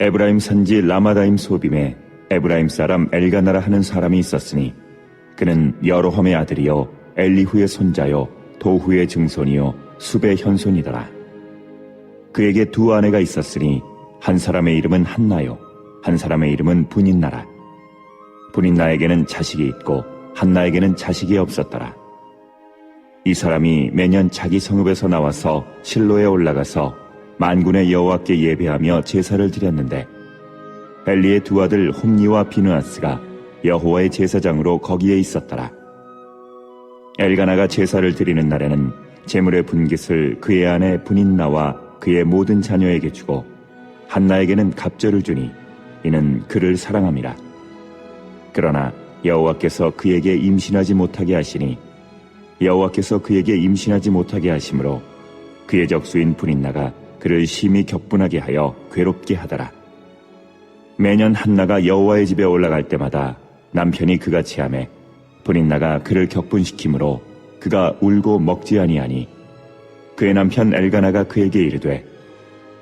에브라임 산지 라마다임 소빔에 에브라임 사람 엘가나라 하는 사람이 있었으니 그는 여로함의 아들이요 엘리후의 손자요 도후의 증손이요 숲의 현손이더라. 그에게 두 아내가 있었으니 한 사람의 이름은 한나요 한 사람의 이름은 분인나라. 분인나에게는 자식이 있고 한나에게는 자식이 없었더라. 이 사람이 매년 자기 성읍에서 나와서 실로에 올라가서 만군의 여호와께 예배하며 제사를 드렸는데 엘리의 두 아들 홈니와 비느하스가 여호와의 제사장으로 거기에 있었더라. 엘가나가 제사를 드리는 날에는 제물의 분깃을 그의 아내 분인나와 그의 모든 자녀에게 주고 한나에게는 갑절을 주니 이는 그를 사랑함이라. 그러나 여호와께서 그에게 임신하지 못하게 하시니 여호와께서 그에게 임신하지 못하게 하심으로 그의 적수인 분인나가 그를 심히 격분하게 하여 괴롭게 하더라. 매년 한나가 여호와의 집에 올라갈 때마다 남편이 그가 체하매 분인나가 그를 격분시키므로 그가 울고 먹지 아니하니 그의 남편 엘가나가 그에게 이르되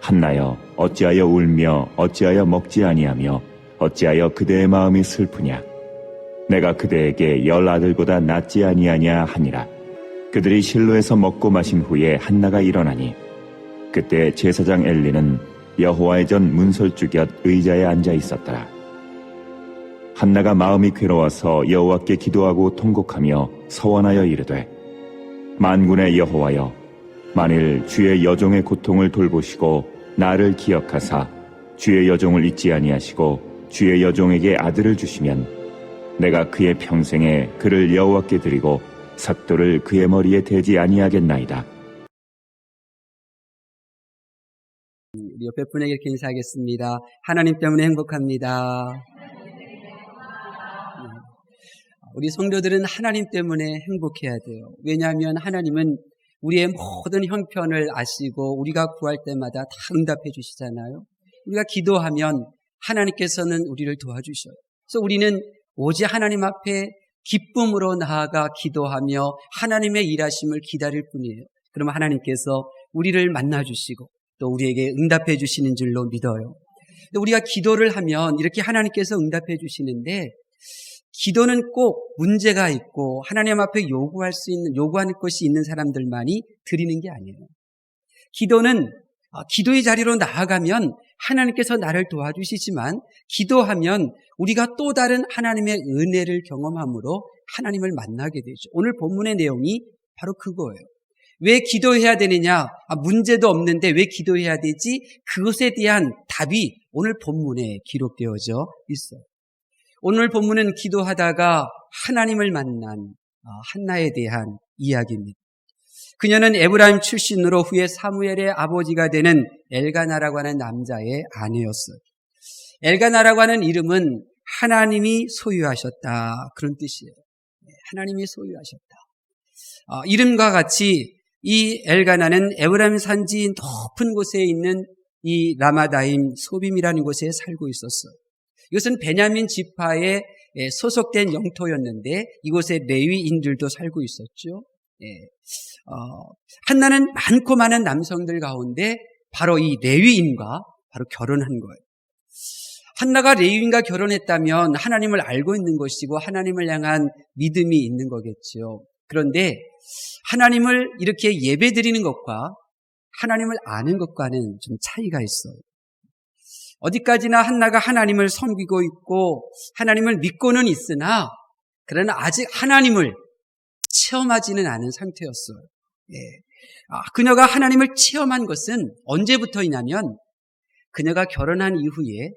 한나여 어찌하여 울며 어찌하여 먹지 아니하며 어찌하여 그대의 마음이 슬프냐 내가 그대에게 10 아들보다 낫지 아니하냐 하니라. 그들이 실로에서 먹고 마신 후에 한나가 일어나니 그때 제사장 엘리는 여호와의 전 문설주 곁 의자에 앉아 있었더라. 한나가 마음이 괴로워서 여호와께 기도하고 통곡하며 서원하여 이르되 만군의 여호와여 만일 주의 여종의 고통을 돌보시고 나를 기억하사 주의 여종을 잊지 아니하시고 주의 여종에게 아들을 주시면 내가 그의 평생에 그를 여호와께 드리고 삭도를 그의 머리에 대지 아니하겠나이다. 우리 옆에 분에게 이렇게 인사하겠습니다. 하나님 때문에 행복합니다. 우리 성도들은 하나님 때문에 행복해야 돼요. 왜냐하면 하나님은 우리의 모든 형편을 아시고 우리가 구할 때마다 다 응답해 주시잖아요. 우리가 기도하면 하나님께서는 우리를 도와주셔요. 그래서 우리는 오직 하나님 앞에 기쁨으로 나아가 기도하며 하나님의 일하심을 기다릴 뿐이에요. 그러면 하나님께서 우리를 만나주시고 또 우리에게 응답해 주시는 줄로 믿어요. 우리가 기도를 하면 이렇게 하나님께서 응답해 주시는데 기도는 꼭 문제가 있고 하나님 앞에 요구하는 것이 있는 사람들만이 드리는 게 아니에요. 기도는 기도의 자리로 나아가면 하나님께서 나를 도와주시지만 기도하면 우리가 또 다른 하나님의 은혜를 경험함으로 하나님을 만나게 되죠. 오늘 본문의 내용이 바로 그거예요. 왜 기도해야 되느냐? 문제도 없는데 왜 기도해야 되지? 그것에 대한 답이 오늘 본문에 기록되어져 있어요. 오늘 본문은 기도하다가 하나님을 만난 한나에 대한 이야기입니다. 그녀는 에브라임 출신으로 후에 사무엘의 아버지가 되는 엘가나라고 하는 남자의 아내였어요. 엘가나라고 하는 이름은 하나님이 소유하셨다 그런 뜻이에요. 하나님이 소유하셨다. 이름과 같이 이 엘가나는 에브라임 산지 높은 곳에 있는 이 라마다임 소빔이라는 곳에 살고 있었어요. 이것은 베냐민 지파에 소속된 영토였는데 이곳에 레위인들도 살고 있었죠. 한나는 많고 많은 남성들 가운데 바로 이 레위인과 바로 결혼한 거예요. 한나가 레위인과 결혼했다면 하나님을 알고 있는 것이고 하나님을 향한 믿음이 있는 거겠죠. 그런데 하나님을 이렇게 예배드리는 것과 하나님을 아는 것과는 좀 차이가 있어요. 어디까지나 한나가 하나님을 섬기고 있고 하나님을 믿고는 있으나 그러나 아직 하나님을 체험하지는 않은 상태였어요. 그녀가 하나님을 체험한 것은 언제부터이냐면 그녀가 결혼한 이후에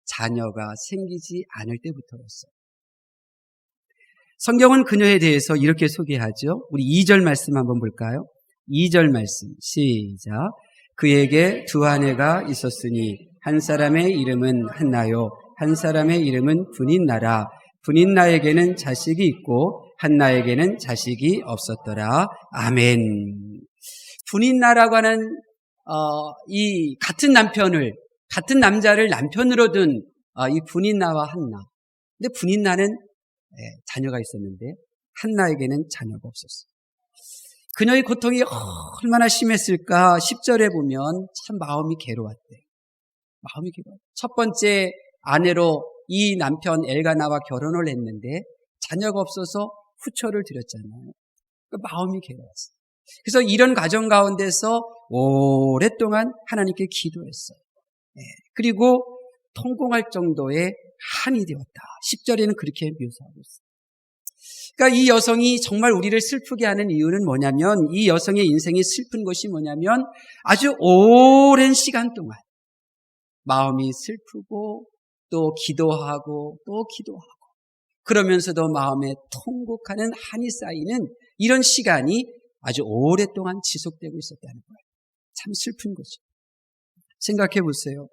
자녀가 생기지 않을 때부터였어요. 성경은 그녀에 대해서 이렇게 소개하죠. 우리 2절 말씀 한번 볼까요? 2절 말씀 시작. 그에게 두 아내가 있었으니 한 사람의 이름은 한나요 한 사람의 이름은 분인나라. 분인나에게는 자식이 있고 한나에게는 자식이 없었더라. 아멘. 분인나라고 하는 이 같은 남자를 남편으로 둔 이 분인나와 한나. 근데 분인나는 자녀가 있었는데 한나에게는 자녀가 없었어요. 그녀의 고통이 얼마나 심했을까 10절에 보면 참 마음이 괴로웠대. 마음이 괴로워요. 첫 번째 아내로 이 남편 엘가나와 결혼을 했는데 자녀가 없어서 후처를 드렸잖아요. 마음이 괴로웠어요. 그래서 이런 과정 가운데서 오랫동안 하나님께 기도했어요. 그리고 통공할 정도의 한이 되었다. 10절에는 그렇게 묘사하고 있어요. 그러니까 이 여성이 정말 우리를 슬프게 하는 이유는 뭐냐면, 이 여성의 인생이 슬픈 것이 뭐냐면 아주 오랜 시간 동안 마음이 슬프고 또 기도하고 또 기도하고 그러면서도 마음에 통곡하는 한이 쌓이는 이런 시간이 아주 오랫동안 지속되고 있었다는 거예요. 참 슬픈 거죠. 생각해 보세요.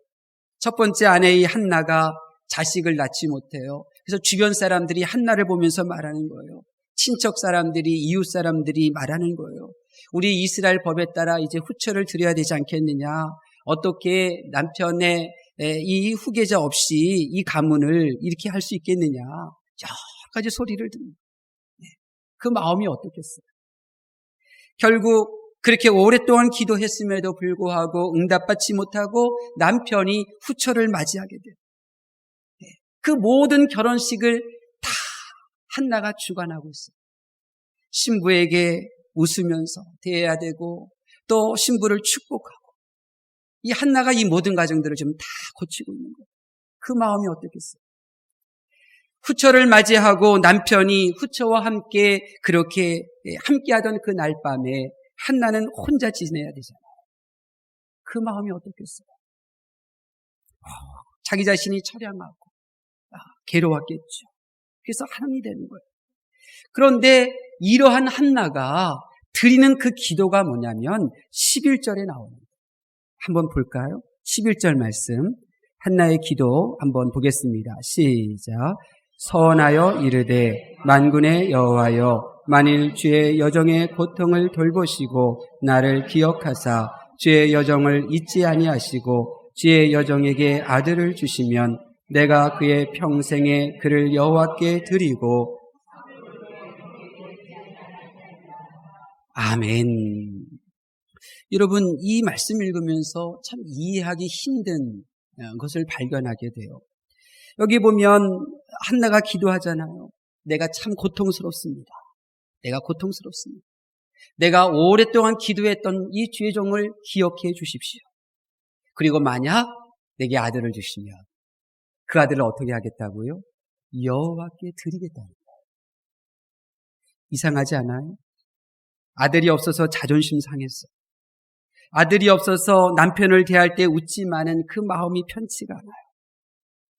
첫 번째 아내의 한나가 자식을 낳지 못해요. 그래서 주변 사람들이 한나를 보면서 말하는 거예요. 친척 사람들이, 이웃 사람들이 말하는 거예요. 우리 이스라엘 법에 따라 이제 후처를 드려야 되지 않겠느냐. 어떻게 남편의 이 후계자 없이 이 가문을 이렇게 할 수 있겠느냐. 여러 가지 소리를 듣는 거예요. 그 마음이 어떻겠어요? 결국 그렇게 오랫동안 기도했음에도 불구하고 응답받지 못하고 남편이 후처를 맞이하게 돼요. 그 모든 결혼식을 다 한나가 주관하고 있어요. 신부에게 웃으면서 대해야 되고 또 신부를 축복하고 이 한나가 이 모든 과정들을 지금 다 고치고 있는 거예요. 그 마음이 어떻겠어요? 후처를 맞이하고 남편이 후처와 함께 그렇게 함께하던 그 날 밤에 한나는 혼자 지내야 되잖아요. 그 마음이 어떻겠어요? 자기 자신이 처량하고 괴로웠겠죠. 그래서 한이 되는 거예요. 그런데 이러한 한나가 드리는 그 기도가 뭐냐면 11절에 나옵니다. 한번 볼까요? 11절 말씀 한나의 기도 한번 보겠습니다. 시작. 서원하여 이르되 만군의 여호와여 만일 주의 여정의 고통을 돌보시고 나를 기억하사 주의 여정을 잊지 아니하시고 주의 여정에게 아들을 주시면 내가 그의 평생에 그를 여호와께 드리고 아멘. 여러분 이 말씀 읽으면서 참 이해하기 힘든 것을 발견하게 돼요. 여기 보면 한나가 기도하잖아요. 내가 참 고통스럽습니다. 내가 고통스럽습니다. 내가 오랫동안 기도했던 이 주의 종을 기억해 주십시오. 그리고 만약 내게 아들을 주시면 그 아들을 어떻게 하겠다고요? 여호와께 드리겠다는 거예요. 이상하지 않아요? 아들이 없어서 자존심 상했어. 아들이 없어서 남편을 대할 때 웃지만은 그 마음이 편치가 않아요.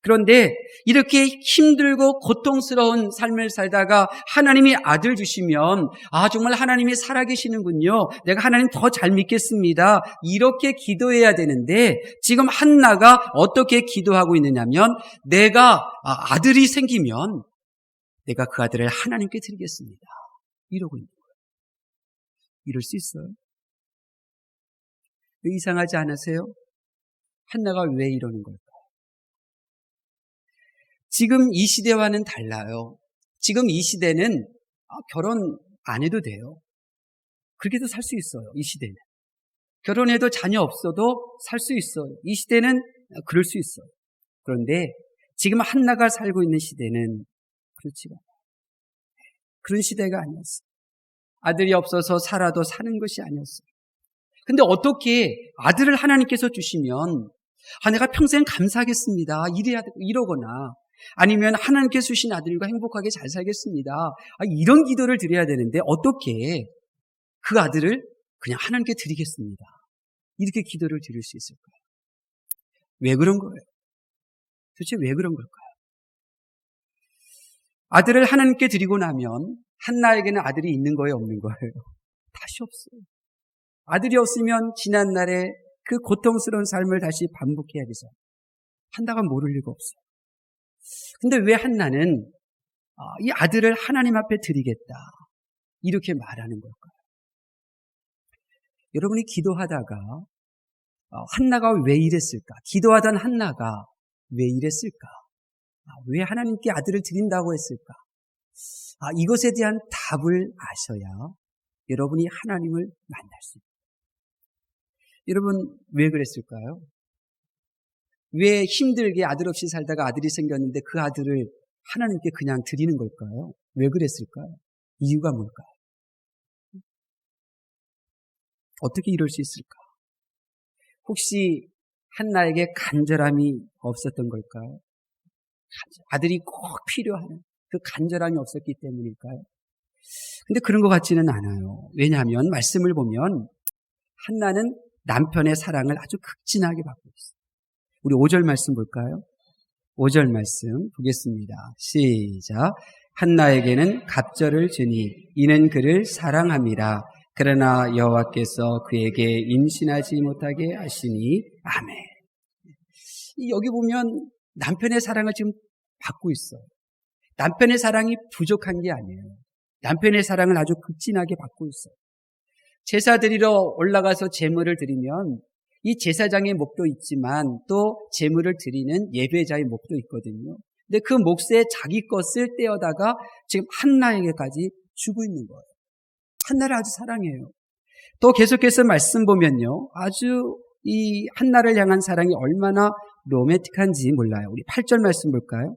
그런데 이렇게 힘들고 고통스러운 삶을 살다가 하나님이 아들 주시면 정말 하나님이 살아계시는군요. 내가 하나님 더 잘 믿겠습니다. 이렇게 기도해야 되는데 지금 한나가 어떻게 기도하고 있느냐면 내가 아들이 생기면 내가 그 아들을 하나님께 드리겠습니다. 이러고 있는 거예요. 이럴 수 있어요? 이상하지 않으세요? 한나가 왜 이러는 걸까요? 지금 이 시대와는 달라요. 지금 이 시대는 결혼 안 해도 돼요. 그렇게도 살 수 있어요. 이 시대는. 결혼해도 자녀 없어도 살 수 있어요. 이 시대는 그럴 수 있어요. 그런데 지금 한나가 살고 있는 시대는 그렇지가 않아요. 그런 시대가 아니었어요. 아들이 없어서 살아도 사는 것이 아니었어요. 근데 어떻게 아들을 하나님께서 주시면 내가 평생 감사하겠습니다. 이러거나 아니면 하나님께서 주신 아들과 행복하게 잘 살겠습니다. 이런 기도를 드려야 되는데 어떻게 그 아들을 그냥 하나님께 드리겠습니다. 이렇게 기도를 드릴 수 있을까요? 왜 그런 거예요? 도대체 왜 그런 걸까요? 아들을 하나님께 드리고 나면 한나에게는 아들이 있는 거예요, 없는 거예요? 다시 없어요. 아들이 없으면 지난날에 그 고통스러운 삶을 다시 반복해야 되잖아요. 한나가 모를 리가 없어요. 근데 왜 한나는 이 아들을 하나님 앞에 드리겠다 이렇게 말하는 걸까요? 여러분이 기도하다가 한나가 왜 이랬을까? 기도하던 한나가 왜 이랬을까? 왜 하나님께 아들을 드린다고 했을까? 이것에 대한 답을 아셔야 여러분이 하나님을 만날 수 있습니다. 여러분 왜 그랬을까요? 왜 힘들게 아들 없이 살다가 아들이 생겼는데 그 아들을 하나님께 그냥 드리는 걸까요? 왜 그랬을까요? 이유가 뭘까요? 어떻게 이럴 수 있을까? 혹시 한나에게 간절함이 없었던 걸까요? 아들이 꼭 필요한 그 간절함이 없었기 때문일까요? 근데 그런 것 같지는 않아요. 왜냐하면 말씀을 보면 한나는 남편의 사랑을 아주 극진하게 받고 있어요. 우리 5절 말씀 볼까요? 5절 말씀 보겠습니다. 시작. 한나에게는 갑절을 주니 이는 그를 사랑함이라. 그러나 여호와께서 그에게 임신하지 못하게 하시니 아멘. 여기 보면 남편의 사랑을 지금 받고 있어요. 남편의 사랑이 부족한 게 아니에요. 남편의 사랑을 아주 극진하게 받고 있어요. 제사 드리러 올라가서 제물을 드리면 이 제사장의 몫도 있지만 또 제물을 드리는 예배자의 몫도 있거든요. 근데 그 몫에 자기 것을 떼어다가 지금 한나에게까지 주고 있는 거예요. 한나를 아주 사랑해요. 또 계속해서 말씀 보면요. 아주 이 한나를 향한 사랑이 얼마나 로맨틱한지 몰라요. 우리 8절 말씀 볼까요?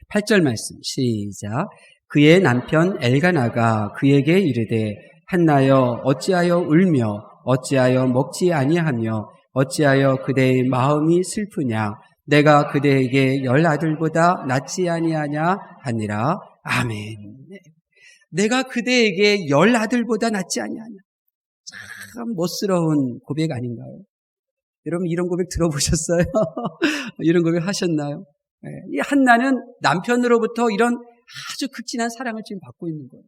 8절 말씀 시작. 그의 남편 엘가나가 그에게 이르되 한나여 어찌하여 울며 어찌하여 먹지 아니하며 어찌하여 그대의 마음이 슬프냐 내가 그대에게 10 아들보다 낫지 아니하냐 하니라. 아멘. 내가 그대에게 10 아들보다 낫지 아니하냐. 참 멋스러운 고백 아닌가요? 여러분 이런 고백 들어보셨어요? 이런 고백 하셨나요? 이 한나는 남편으로부터 이런 아주 극진한 사랑을 지금 받고 있는 거예요.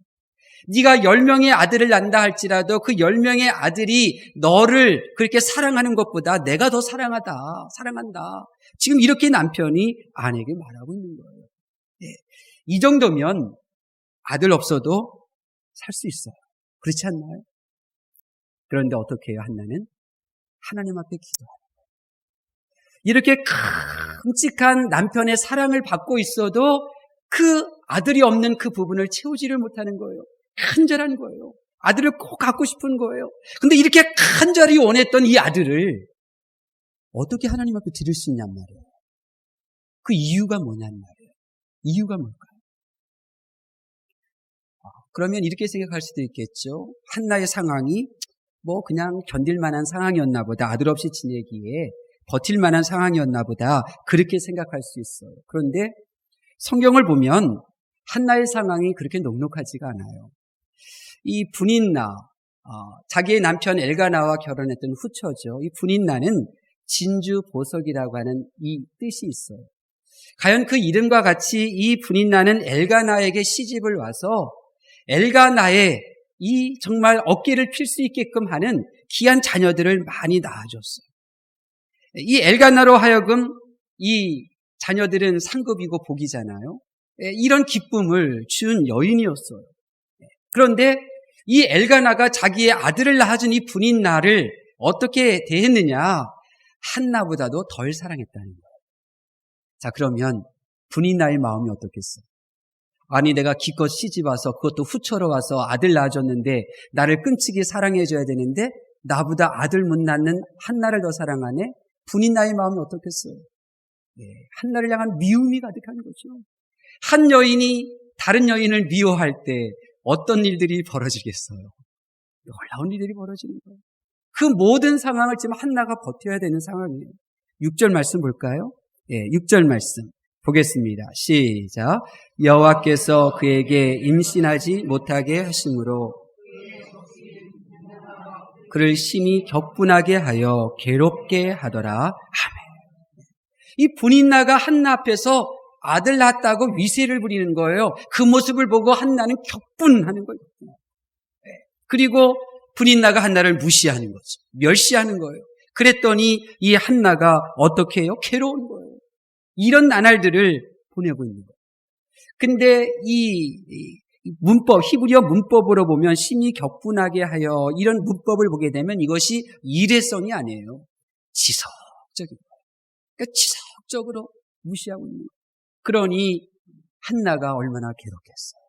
네가 10명의 아들을 낳는다 할지라도 그 10명의 아들이 너를 그렇게 사랑하는 것보다 내가 더 사랑한다. 지금 이렇게 남편이 아내에게 말하고 있는 거예요. 이 정도면 아들 없어도 살 수 있어요. 그렇지 않나요? 그런데 어떻게 해요? 한나는 하나님 앞에 기도하는 거예요. 이렇게 끔찍한 남편의 사랑을 받고 있어도 그 아들이 없는 그 부분을 채우지를 못하는 거예요. 간절한 거예요. 아들을 꼭 갖고 싶은 거예요. 근데 이렇게 간절히 원했던 이 아들을 어떻게 하나님 앞에 드릴 수 있냔 말이에요. 그 이유가 뭐냔 말이에요. 이유가 뭘까요? 그러면 이렇게 생각할 수도 있겠죠. 한나의 상황이 뭐 그냥 견딜 만한 상황이었나 보다. 아들 없이 지내기에 버틸 만한 상황이었나 보다. 그렇게 생각할 수 있어요. 그런데 성경을 보면 한나의 상황이 그렇게 녹록하지가 않아요. 이 분인나, 자기의 남편 엘가나와 결혼했던 후처죠. 이 분인나는 진주보석이라고 하는 이 뜻이 있어요. 과연 그 이름과 같이 이 분인나는 엘가나에게 시집을 와서 엘가나의 이 정말 어깨를 필 수 있게끔 하는 귀한 자녀들을 많이 낳아줬어요. 이 엘가나로 하여금 이 자녀들은 상급이고 복이잖아요. 이런 기쁨을 준 여인이었어요. 그런데 이 엘가나가 자기의 아들을 낳아준 이 분인나를 어떻게 대했느냐? 한나보다도 덜 사랑했다는 거예요. 자, 그러면 분인나의 마음이 어떻겠어요? 아니 내가 기껏 시집와서 그것도 후처로 와서 아들 낳아줬는데 나를 끔찍이 사랑해줘야 되는데 나보다 아들 못 낳는 한나를 더 사랑하네? 분인나의 마음이 어떻겠어요? 한나를 향한 미움이 가득한 거죠. 한 여인이 다른 여인을 미워할 때 어떤 일들이 벌어지겠어요? 놀라운 일들이 벌어지는 거예요. 그 모든 상황을 지금 한나가 버텨야 되는 상황이에요. 6절 말씀 볼까요? 6절 말씀 보겠습니다. 시작. 여호와께서 그에게 임신하지 못하게 하심으로 그를 심히 격분하게 하여 괴롭게 하더라. 아멘. 이 분인나가 한나 앞에서 아들 낳았다고 위세를 부리는 거예요. 그 모습을 보고 한나는 격분하는 거예요. 그리고 분인나가 한나를 무시하는 거죠. 멸시하는 거예요. 그랬더니 이 한나가 어떻게 해요? 괴로운 거예요. 이런 나날들을 보내고 있는 거예요. 근데 이 문법, 히브리어 문법으로 보면 심히 격분하게 하여 이런 문법을 보게 되면 이것이 일회성이 아니에요. 지속적인 거예요. 그러니까 지속적으로 무시하고 있는 거예요. 그러니 한나가 얼마나 괴롭겠어요.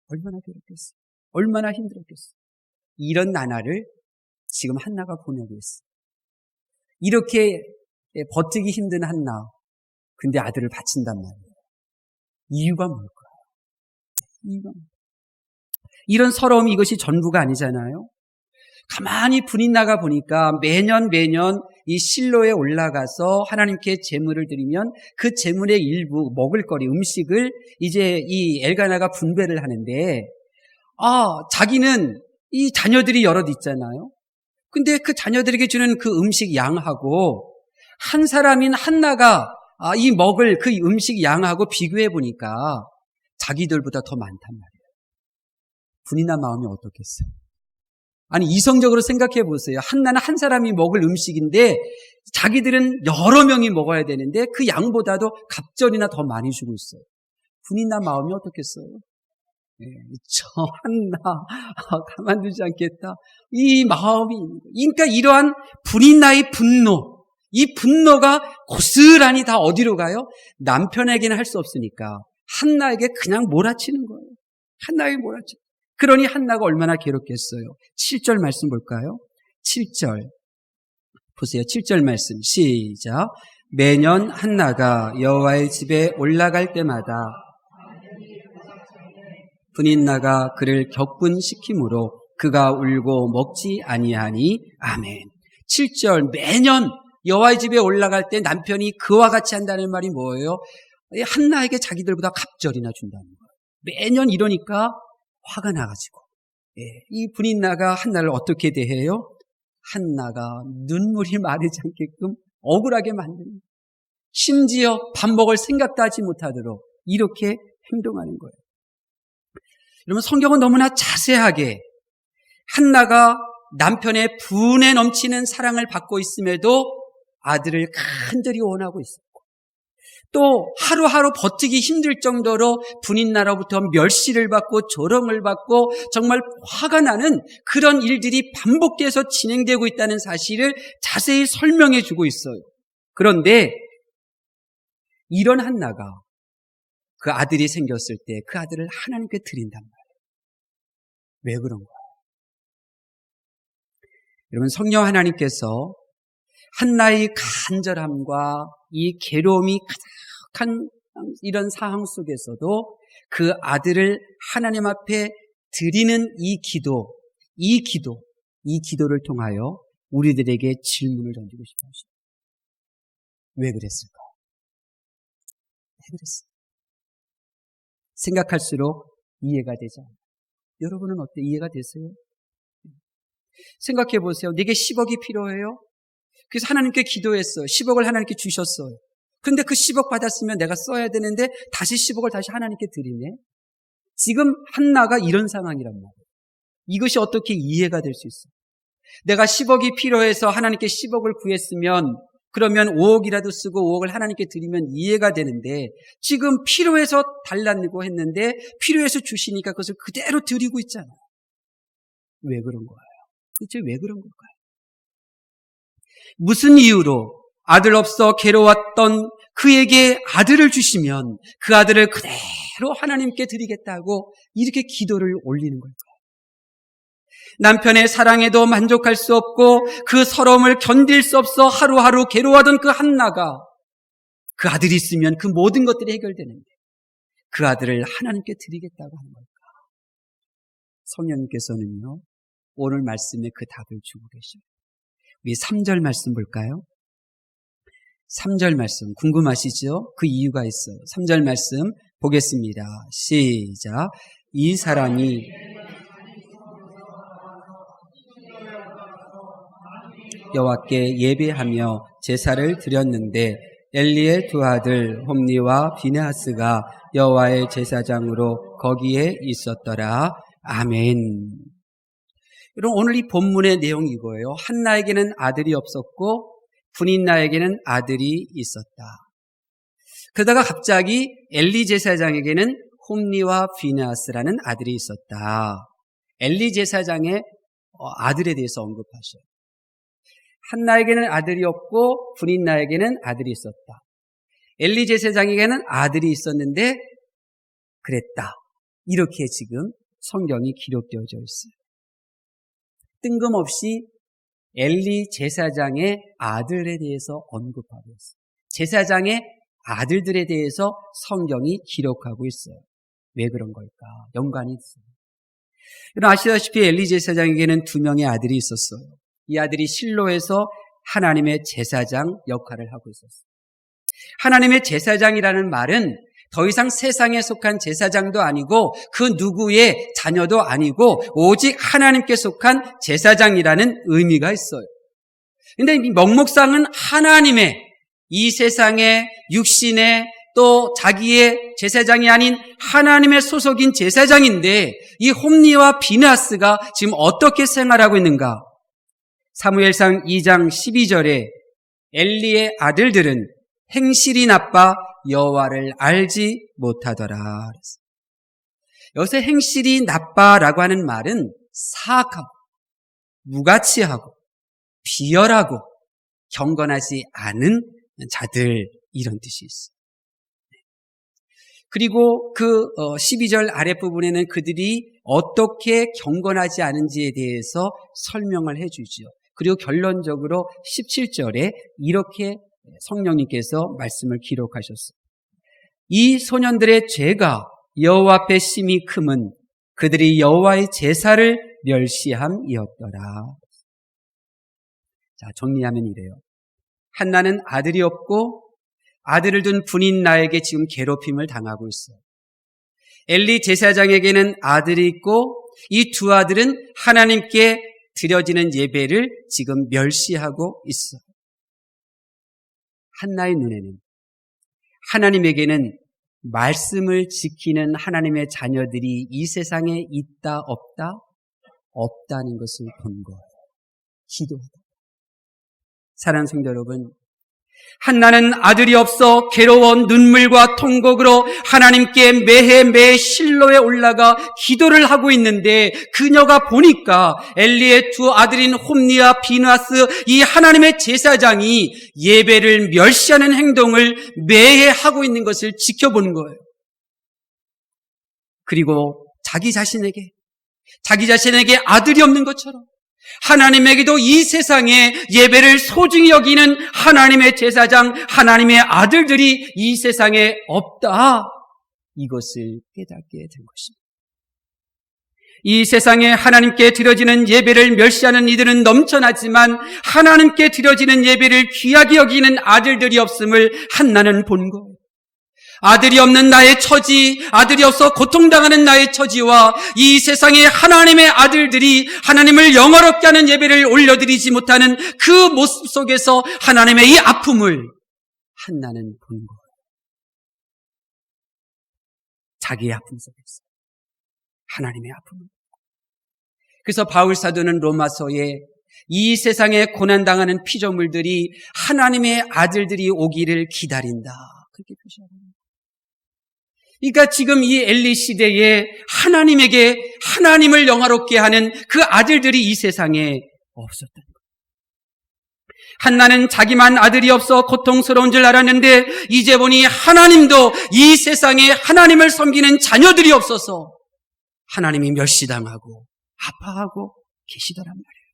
얼마나 괴롭겠어요. 얼마나 힘들었겠어요. 이런 나날을 지금 한나가 보내고 있어요. 이렇게 버티기 힘든 한나. 근데 아들을 바친단 말이에요. 이유가 뭘까요? 이유가 뭘까요? 이런 서러움이 이것이 전부가 아니잖아요. 가만히 분이 나가 보니까 매년 이 실로에 올라가서 하나님께 제물을 드리면 그 제물의 일부 먹을거리 음식을 이제 이 엘가나가 분배를 하는데 자기는 이 자녀들이 여럿 있잖아요. 근데 그 자녀들에게 주는 그 음식 양하고 한 사람인 한나가 이 먹을 그 음식 양하고 비교해 보니까 자기들보다 더 많단 말이에요. 분이 난 마음이 어떻겠어요? 아니 이성적으로 생각해 보세요. 한나는 한 사람이 먹을 음식인데 자기들은 여러 명이 먹어야 되는데 그 양보다도 갑절이나 더 많이 주고 있어요. 분이 난 마음이 어떻겠어요? 저 한나 가만두지 않겠다. 이 마음이 그러니까 이러한 분이 나의 분노, 이 분노가 고스란히 다 어디로 가요? 남편에게는 할 수 없으니까 한나에게 그냥 몰아치는 거예요. 한나에게 몰아치는. 그러니 한나가 얼마나 괴롭겠어요. 7절 말씀 볼까요? 7절 보세요. 7절 말씀 시작. 매년 한나가 여호와의 집에 올라갈 때마다 분인나가 그를 격분시키므로 그가 울고 먹지 아니하니 아멘. 7절 매년 여호와의 집에 올라갈 때 남편이 그와 같이 한다는 말이 뭐예요? 한나에게 자기들보다 갑절이나 준다는 거예요. 매년 이러니까 화가 나가지고 이 분인나가 한나를 어떻게 대해요? 한나가 눈물이 마르지 않게끔 억울하게 만드는, 심지어 밥 먹을 생각도 하지 못하도록 이렇게 행동하는 거예요. 여러분 성경은 너무나 자세하게 한나가 남편의 분에 넘치는 사랑을 받고 있음에도 아들을 간절히 원하고 있었고 또 하루하루 버티기 힘들 정도로 분인나로부터 멸시를 받고 조롱을 받고 정말 화가 나는 그런 일들이 반복돼서 진행되고 있다는 사실을 자세히 설명해 주고 있어요. 그런데 이런 한나가 그 아들이 생겼을 때 그 아들을 하나님께 드린단 말이에요. 왜 그런 거예요? 여러분 성령 하나님께서 한나의 간절함과 이 괴로움이 가득한 이런 상황 속에서도 그 아들을 하나님 앞에 드리는 이 기도를 통하여 우리들에게 질문을 던지고 싶어 하십니다. 왜 그랬을까? 왜 그랬을까? 생각할수록 이해가 되지 않아요. 여러분은 어때? 이해가 되세요? 생각해 보세요. 내게 10억이 필요해요? 그래서 하나님께 기도했어요. 10억을 하나님께 주셨어요. 그런데 그 10억 받았으면 내가 써야 되는데 다시 10억을 다시 하나님께 드리네. 지금 한나가 이런 상황이란 말이에요. 이것이 어떻게 이해가 될 수 있어요? 내가 10억이 필요해서 하나님께 10억을 구했으면 그러면 5억이라도 쓰고 5억을 하나님께 드리면 이해가 되는데 지금 필요해서 달라고 했는데 필요해서 주시니까 그것을 그대로 드리고 있잖아요. 왜 그런 거예요? 도대체 왜 그런 걸까요? 무슨 이유로 아들 없어 괴로웠던 그에게 아들을 주시면 그 아들을 그대로 하나님께 드리겠다고 이렇게 기도를 올리는 걸까요? 남편의 사랑에도 만족할 수 없고 그 서러움을 견딜 수 없어 하루하루 괴로워하던 그 한나가 그 아들이 있으면 그 모든 것들이 해결되는데 그 아들을 하나님께 드리겠다고 하는 걸까? 성령님께서는요 오늘 말씀에 그 답을 주고 계셔요. 우리 3절 말씀 볼까요? 3절 말씀 궁금하시죠? 그 이유가 있어요. 3절 말씀 보겠습니다. 시작. 이 사람이 여호와께 예배하며 제사를 드렸는데 엘리의 두 아들 홈니와 비느하스가 여호와의 제사장으로 거기에 있었더라. 아멘. 여러분 오늘 이 본문의 내용이 이거예요. 한나에게는 아들이 없었고 분인나에게는 아들이 있었다. 그러다가 갑자기 엘리 제사장에게는 홈니와 비느하스라는 아들이 있었다. 엘리 제사장의 아들에 대해서 언급하셔요. 한나에게는 아들이 없고 분인나에게는 아들이 있었다. 엘리 제사장에게는 아들이 있었는데 그랬다. 이렇게 지금 성경이 기록되어져 있어요. 뜬금없이 엘리 제사장의 아들에 대해서 언급하고 있어요. 제사장의 아들들에 대해서 성경이 기록하고 있어요. 왜 그런 걸까? 연관이 있어요. 여러분 아시다시피 엘리 제사장에게는 2명의 아들이 있었어요. 이 아들이 실로에서 하나님의 제사장 역할을 하고 있었어요. 하나님의 제사장이라는 말은 더 이상 세상에 속한 제사장도 아니고 그 누구의 자녀도 아니고 오직 하나님께 속한 제사장이라는 의미가 있어요. 그런데 이 명목상은 하나님의 이 세상의 육신의 또 자기의 제사장이 아닌 하나님의 소속인 제사장인데 이 홈리와 비느하스가 지금 어떻게 생활하고 있는가? 사무엘상 2장 12절에 엘리의 아들들은 행실이 나빠 여호와를 알지 못하더라. 여기서 행실이 나빠라고 하는 말은 사악하고 무가치하고 비열하고 경건하지 않은 자들 이런 뜻이 있어요. 그리고 그 12절 아랫부분에는 그들이 어떻게 경건하지 않은지에 대해서 설명을 해주죠. 그리고 결론적으로 17절에 이렇게 성령님께서 말씀을 기록하셨어요. 이 소년들의 죄가 여호와 앞에 심히 크면 그들이 여호와의 제사를 멸시함이었더라. 자, 정리하면 이래요. 한나는 아들이 없고 아들을 둔 분인 나에게 지금 괴롭힘을 당하고 있어요. 엘리 제사장에게는 아들이 있고 이 2 아들은 하나님께 드려지는 예배를 지금 멸시하고 있어요. 한나의 눈에는 하나님에게는 말씀을 지키는 하나님의 자녀들이 이 세상에 있다 없다? 없다는 것을 본 거예요. 기도하다. 사랑하는 성도 여러분, 한나는 아들이 없어 괴로운 눈물과 통곡으로 하나님께 매해 실로에 올라가 기도를 하고 있는데 그녀가 보니까 엘리의 2 아들인 홈리와 비느하스 이 하나님의 제사장이 예배를 멸시하는 행동을 매해 하고 있는 것을 지켜보는 거예요. 그리고 자기 자신에게 아들이 없는 것처럼 하나님에게도 이 세상에 예배를 소중히 여기는 하나님의 제사장, 하나님의 아들들이 이 세상에 없다. 이것을 깨닫게 된 것입니다. 이 세상에 하나님께 드려지는 예배를 멸시하는 이들은 넘쳐나지만 하나님께 드려지는 예배를 귀하게 여기는 아들들이 없음을 한나는 본 거예요. 아들이 없는 나의 처지, 아들이 없어 고통당하는 나의 처지와 이 세상에 하나님의 아들들이 하나님을 영화롭게 하는 예배를 올려드리지 못하는 그 모습 속에서 하나님의 이 아픔을 한나는 본 거예요. 자기의 아픔 속에서 하나님의 아픔을. 그래서 바울 사도는 로마서에 이 세상에 고난당하는 피조물들이 하나님의 아들들이 오기를 기다린다. 그렇게 표시하고 있습니다. 그러니까 지금 이 엘리 시대에 하나님을 영화롭게 하는 그 아들들이 이 세상에 없었다는 거예요. 한나는 자기만 아들이 없어 고통스러운 줄 알았는데 이제 보니 하나님도 이 세상에 하나님을 섬기는 자녀들이 없어서 하나님이 멸시당하고 아파하고 계시더란 말이에요.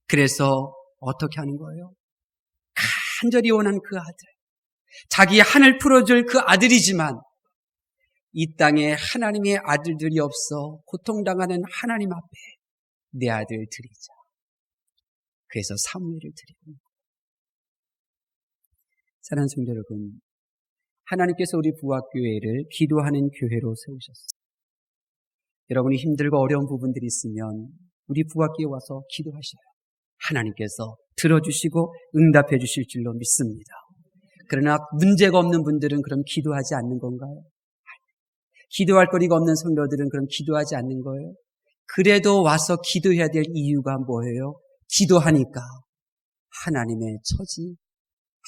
그래서 어떻게 하는 거예요? 간절히 원한 그 아들, 자기 한을 풀어줄 그 아들이지만 이 땅에 하나님의 아들들이 없어 고통당하는 하나님 앞에 내 아들 드리자. 그래서 사무엘을 드립니다. 사랑하는 성도 여러분, 하나님께서 우리 부학교회를 기도하는 교회로 세우셨어요. 여러분이 힘들고 어려운 부분들이 있으면 우리 부학교에 와서 기도하셔요. 하나님께서 들어주시고 응답해 주실 줄로 믿습니다. 그러나 문제가 없는 분들은 그럼 기도하지 않는 건가요? 기도할 거리가 없는 성도들은 그럼 기도하지 않는 거예요? 그래도 와서 기도해야 될 이유가 뭐예요? 기도하니까 하나님의 처지,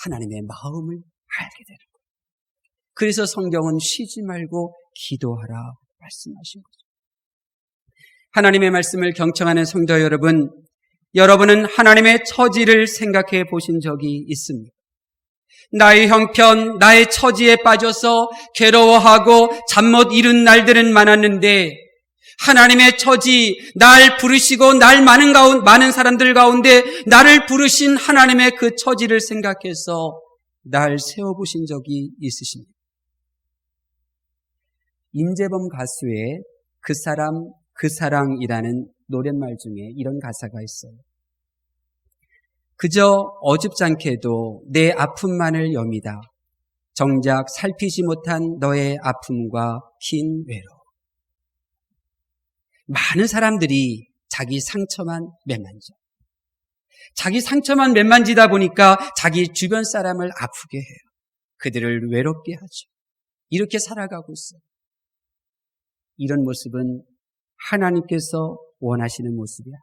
하나님의 마음을 알게 되는 거예요. 그래서 성경은 쉬지 말고 기도하라 말씀하신 거죠. 하나님의 말씀을 경청하는 성도 여러분, 여러분은 하나님의 처지를 생각해 보신 적이 있습니까? 나의 형편, 나의 처지에 빠져서 괴로워하고 잠 못 이룬 날들은 많았는데 하나님의 처지, 날 부르시고 많은 사람들 가운데 나를 부르신 하나님의 그 처지를 생각해서 날 세워보신 적이 있으십니까? 임재범 가수의 그 사람, 그 사랑이라는 노랫말 중에 이런 가사가 있어요. 그저 어줍잖게도 내 아픔만을 여미다. 정작 살피지 못한 너의 아픔과 긴 외로. 많은 사람들이 자기 상처만 매만져. 자기 상처만 매만지다 보니까 자기 주변 사람을 아프게 해요. 그들을 외롭게 하죠. 이렇게 살아가고 있어요. 이런 모습은 하나님께서 원하시는 모습이야.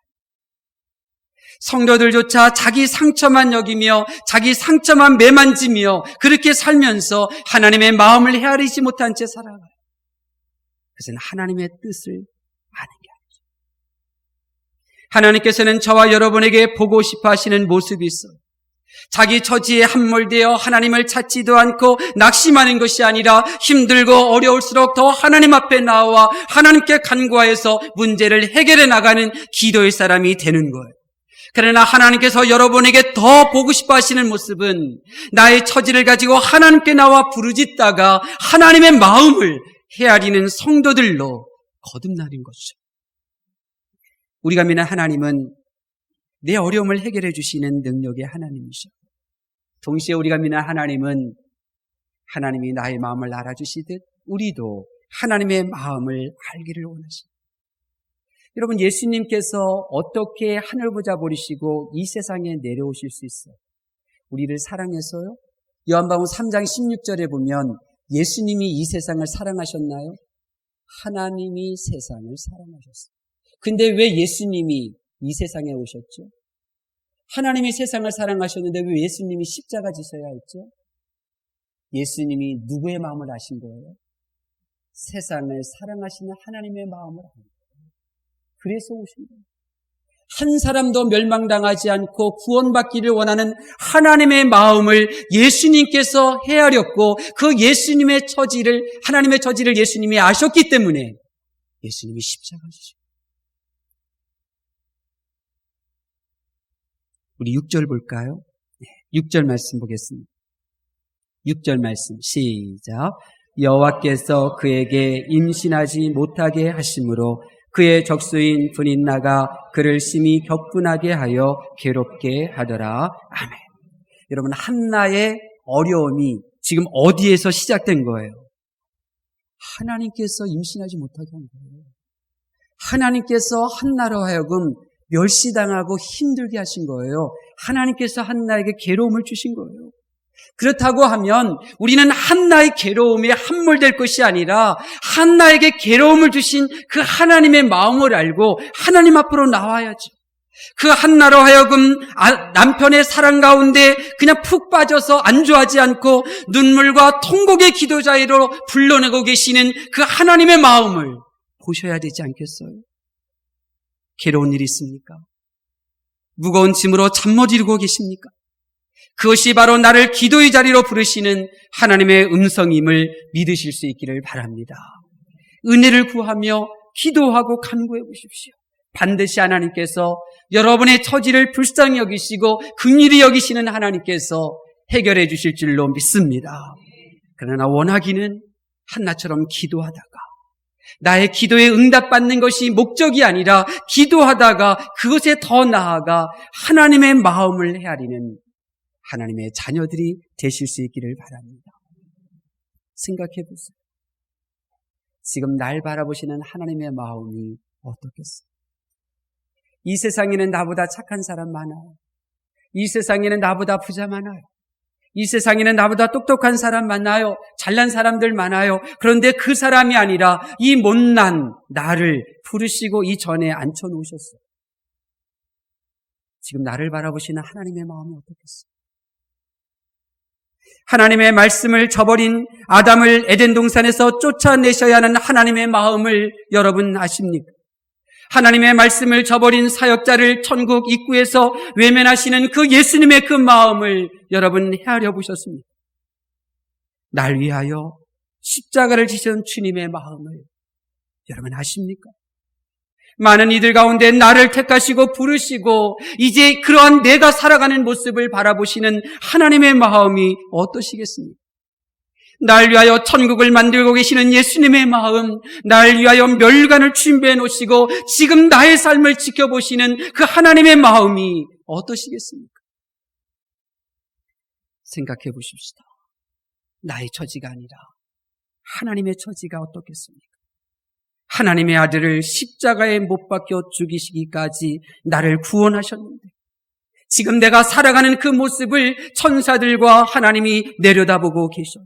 성도들조차 자기 상처만 여기며 자기 상처만 매만지며 그렇게 살면서 하나님의 마음을 헤아리지 못한 채 살아가요. 그것은 하나님의 뜻을 아는 게 아니죠. 하나님께서는 저와 여러분에게 보고 싶어 하시는 모습이 있어요. 자기 처지에 함몰되어 하나님을 찾지도 않고 낙심하는 것이 아니라 힘들고 어려울수록 더 하나님 앞에 나와 하나님께 간구하여서 문제를 해결해 나가는 기도의 사람이 되는 거예요. 그러나 하나님께서 여러분에게 더 보고 싶어 하시는 모습은 나의 처지를 가지고 하나님께 나와 부르짖다가 하나님의 마음을 헤아리는 성도들로 거듭나는 것이죠. 우리가 믿는 하나님은 내 어려움을 해결해 주시는 능력의 하나님이죠. 동시에 우리가 믿는 하나님은 하나님이 나의 마음을 알아주시듯 우리도 하나님의 마음을 알기를 원하십니다. 여러분, 예수님께서 어떻게 하늘 보자 버리시고 이 세상에 내려오실 수 있어요? 우리를 사랑해서요? 요한복음 3장 16절에 보면 예수님이 이 세상을 사랑하셨나요? 하나님이 세상을 사랑하셨어요. 근데 왜 예수님이 이 세상에 오셨죠? 하나님이 세상을 사랑하셨는데 왜 예수님이 십자가 지셔야 했죠? 예수님이 누구의 마음을 아신 거예요? 세상을 사랑하시는 하나님의 마음을 아신 거예요. 그래서 오신 거예요. 한 사람도 멸망당하지 않고 구원받기를 원하는 하나님의 마음을 예수님께서 헤아렸고 그 예수님의 처지를, 하나님의 처지를 예수님이 아셨기 때문에 예수님이 십자가 지셨어요. 우리 6절 볼까요? 6절 말씀 보겠습니다. 6절 말씀 시작. 여호와께서 그에게 임신하지 못하게 하심으로 그의 적수인 브닛나가 그를 심히 격분하게 하여 괴롭게 하더라. 아멘. 여러분, 한나의 어려움이 지금 어디에서 시작된 거예요? 하나님께서 임신하지 못하게 한 거예요. 하나님께서 한나로 하여금 멸시당하고 힘들게 하신 거예요. 하나님께서 한나에게 괴로움을 주신 거예요. 그렇다고 하면 우리는 한나의 괴로움에 함몰될 것이 아니라 한나에게 괴로움을 주신 그 하나님의 마음을 알고 하나님 앞으로 나와야죠. 그 한나로 하여금 남편의 사랑 가운데 그냥 푹 빠져서 안주하지 않고 눈물과 통곡의 기도 자리로 불러내고 계시는 그 하나님의 마음을 보셔야 되지 않겠어요? 괴로운 일이 있습니까? 무거운 짐으로 잠 못 이루고 계십니까? 그것이 바로 나를 기도의 자리로 부르시는 하나님의 음성임을 믿으실 수 있기를 바랍니다. 은혜를 구하며 기도하고 간구해 보십시오. 반드시 하나님께서 여러분의 처지를 불쌍히 여기시고 긍휼히 여기시는 하나님께서 해결해 주실 줄로 믿습니다. 그러나 원하기는 한나처럼 기도하다가 나의 기도에 응답받는 것이 목적이 아니라 기도하다가 그것에 더 나아가 하나님의 마음을 헤아리는 하나님의 자녀들이 되실 수 있기를 바랍니다. 생각해 보세요. 지금 날 바라보시는 하나님의 마음이 어떻겠어요? 이 세상에는 나보다 착한 사람 많아요. 이 세상에는 나보다 부자 많아요. 이 세상에는 나보다 똑똑한 사람 많아요. 잘난 사람들 많아요. 그런데 그 사람이 아니라 이 못난 나를 부르시고 이 전에 앉혀놓으셨어요. 지금 나를 바라보시는 하나님의 마음이 어떻겠어요? 하나님의 말씀을 저버린 아담을 에덴 동산에서 쫓아내셔야 하는 하나님의 마음을 여러분 아십니까? 하나님의 말씀을 저버린 사역자를 천국 입구에서 외면하시는 그 예수님의 그 마음을 여러분 헤아려 보셨습니까? 날 위하여 십자가를 지신 주님의 마음을 여러분 아십니까? 많은 이들 가운데 나를 택하시고 부르시고 이제 그러한 내가 살아가는 모습을 바라보시는 하나님의 마음이 어떠시겠습니까? 날 위하여 천국을 만들고 계시는 예수님의 마음, 날 위하여 멸관을 준비해 놓으시고 지금 나의 삶을 지켜보시는 그 하나님의 마음이 어떠시겠습니까? 생각해 보십시다. 나의 처지가 아니라 하나님의 처지가 어떻겠습니까? 하나님의 아들을 십자가에 못 박혀 죽이시기까지 나를 구원하셨는데 지금 내가 살아가는 그 모습을 천사들과 하나님이 내려다보고 계셔요.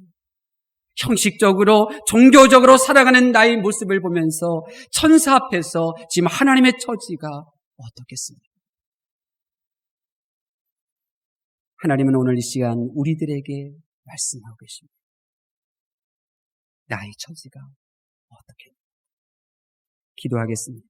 형식적으로 종교적으로 살아가는 나의 모습을 보면서 천사 앞에서 지금 하나님의 처지가 어떻겠습니까? 하나님은 오늘 이 시간 우리들에게 말씀하고 계십니다. 나의 처지가 어떻게? 기도하겠습니다.